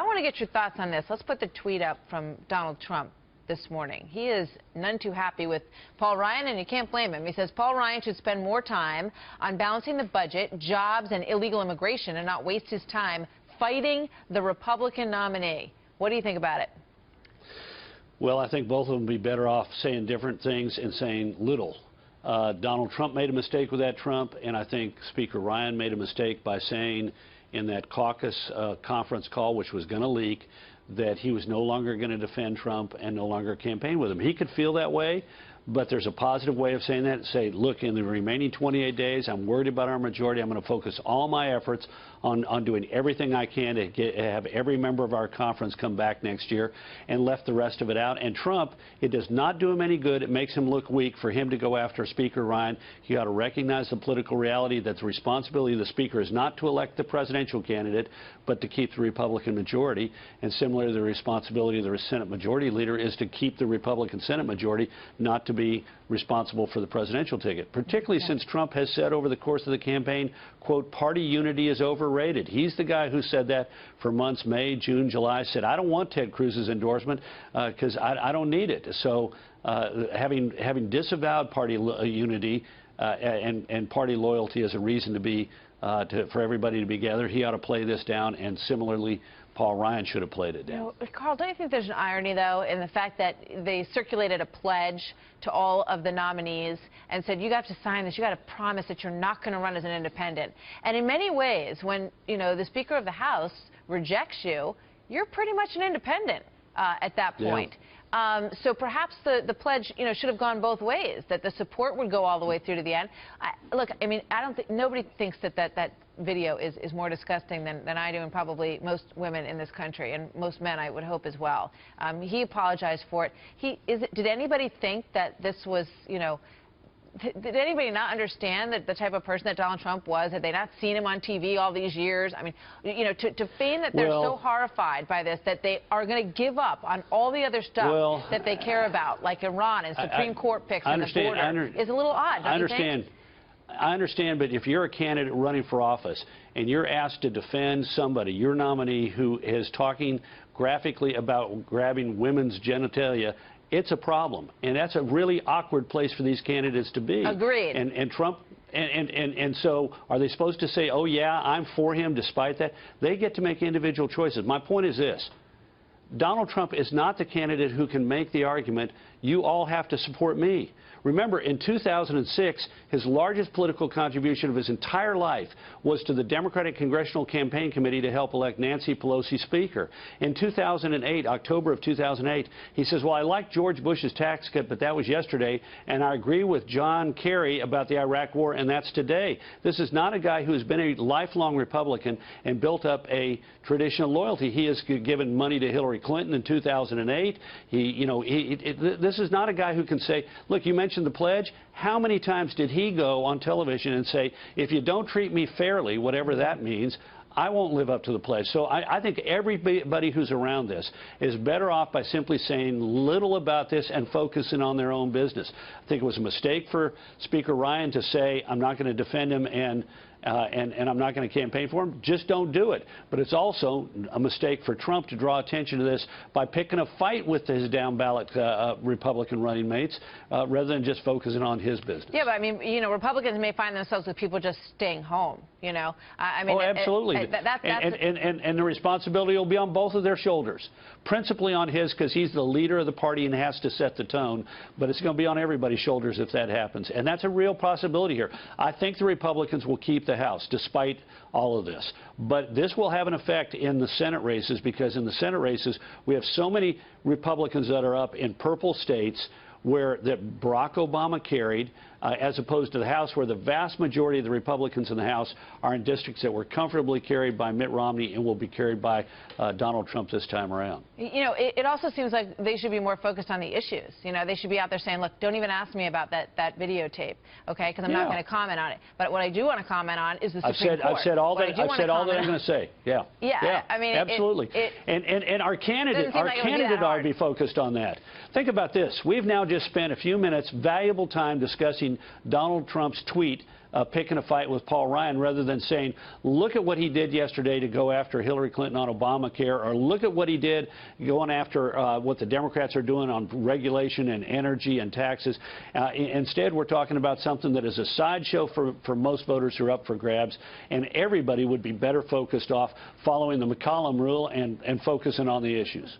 I want to get your thoughts on this. Let's put the tweet up from Donald Trump this morning. He is none too happy with Paul Ryan, and you can't blame him. He says Paul Ryan should spend more time on balancing the budget, jobs, and illegal immigration, and not waste his time fighting the Republican nominee. What do you think about it? Well, I think both of them would be better off saying different things and saying little. Donald Trump made a mistake with that Trump, and I think Speaker Ryan made a mistake by saying in that caucus conference call, which was going to leak, that he was no longer going to defend Trump and no longer campaign with him. He could feel that way, but there's a positive way of saying that. Say, look, in the remaining 28 days, I'm worried about our majority. I'm going to focus all my efforts on doing everything I can to have every member of our conference come back next year, and left the rest of it out. And Trump, it does not do him any good. It makes him look weak for him to go after Speaker Ryan. He ought to recognize the political reality that the responsibility of the Speaker is not to elect the presidential candidate, but to keep the Republican majority. And similarly, the responsibility of the Senate Majority Leader is to keep the Republican Senate majority, not to be responsible for the presidential ticket, particularly since Trump has said over the course of the campaign, quote, party unity is overrated. He's the guy who said that for months, May, June, July, said, I don't want Ted Cruz's endorsement because I don't need it. So having disavowed party unity and party loyalty as a reason to be for everybody to be together, he ought to play this down, and similarly, Paul Ryan should have played it down. You know, Karl, don't you think there's an irony, though, in the fact that they circulated a pledge to all of the nominees and said, you have to sign this, you got to promise that you're not going to run as an independent. And in many ways, when, you know, the Speaker of the House rejects you, you're pretty much an independent at that point. Yeah. So perhaps the pledge, you know, should have gone both ways, that the support would go all the way through to the end. Look, I mean, I don't think, nobody thinks that video is more disgusting than I do, and probably most women in this country, and most men, I would hope, as well. He apologized for it. Did anybody think that this was, you know, did anybody not understand that the type of person that Donald Trump was? Had they not seen him on TV all these years? I mean, you know, to feign that they're so horrified by this that they are going to give up on all the other stuff that they care about, like Iran and Supreme Court picks and the border, is a little odd, don't you think? I understand, but if you're a candidate running for office and you're asked to defend somebody, your nominee, who is talking graphically about grabbing women's genitalia, it's a problem. And that's a really awkward place for these candidates to be. Agreed. And Trump, and so are they supposed to say, oh, yeah, I'm for him despite that? They get to make individual choices. My point is this. Donald Trump is not the candidate who can make the argument, you all have to support me. Remember, in 2006, his largest political contribution of his entire life was to the Democratic Congressional Campaign Committee to help elect Nancy Pelosi Speaker. In 2008, October of 2008, he says, well, I like George Bush's tax cut, but that was yesterday, and I agree with John Kerry about the Iraq War, and that's today. This is not a guy who has been a lifelong Republican and built up a traditional loyalty. He has given money to Hillary Clinton in 2008. This is not a guy who can say, look, you mentioned the pledge. How many times did he go on television and say, if you don't treat me fairly, whatever that means, I won't live up to the pledge? So I think everybody who's around this is better off by simply saying little about this and focusing on their own business. I think it was a mistake for Speaker Ryan to say, I'm not going to defend him and I'm not going to campaign for him. Just don't do it. But it's also a mistake for Trump to draw attention to this by picking a fight with his down-ballot Republican running mates rather than just focusing on his business. Yeah, but I mean, you know, Republicans may find themselves with people just staying home, you know. I mean, oh, absolutely. And the responsibility will be on both of their shoulders, principally on his, because he's the leader of the party and has to set the tone, but it's going to be on everybody's shoulders if that happens. And that's a real possibility here. I think the Republicans will keep the House, despite all of this. But this will have an effect in the Senate races, because in the Senate races, we have so many Republicans that are up in purple states that Barack Obama carried, as opposed to the House, where the vast majority of the Republicans in the House are in districts that were comfortably carried by Mitt Romney and will be carried by Donald Trump this time around. You know, it also seems like they should be more focused on the issues. You know, they should be out there saying, look, don't even ask me about that videotape, okay, because I'm not going to comment on it. But what I do want to comment on is the Supreme Court. I've said all that I'm going to say. Yeah. Yeah. I mean, absolutely. And our candidate ought to be focused on that. Think about this. We've now just spent a few minutes, valuable time, discussing Donald Trump's tweet picking a fight with Paul Ryan rather than saying, look at what he did yesterday to go after Hillary Clinton on Obamacare, or look at what he did going after what the Democrats are doing on regulation and energy and taxes. Instead, we're talking about something that is a sideshow for most voters who are up for grabs, and everybody would be better focused off following the McCollum rule and focusing on the issues.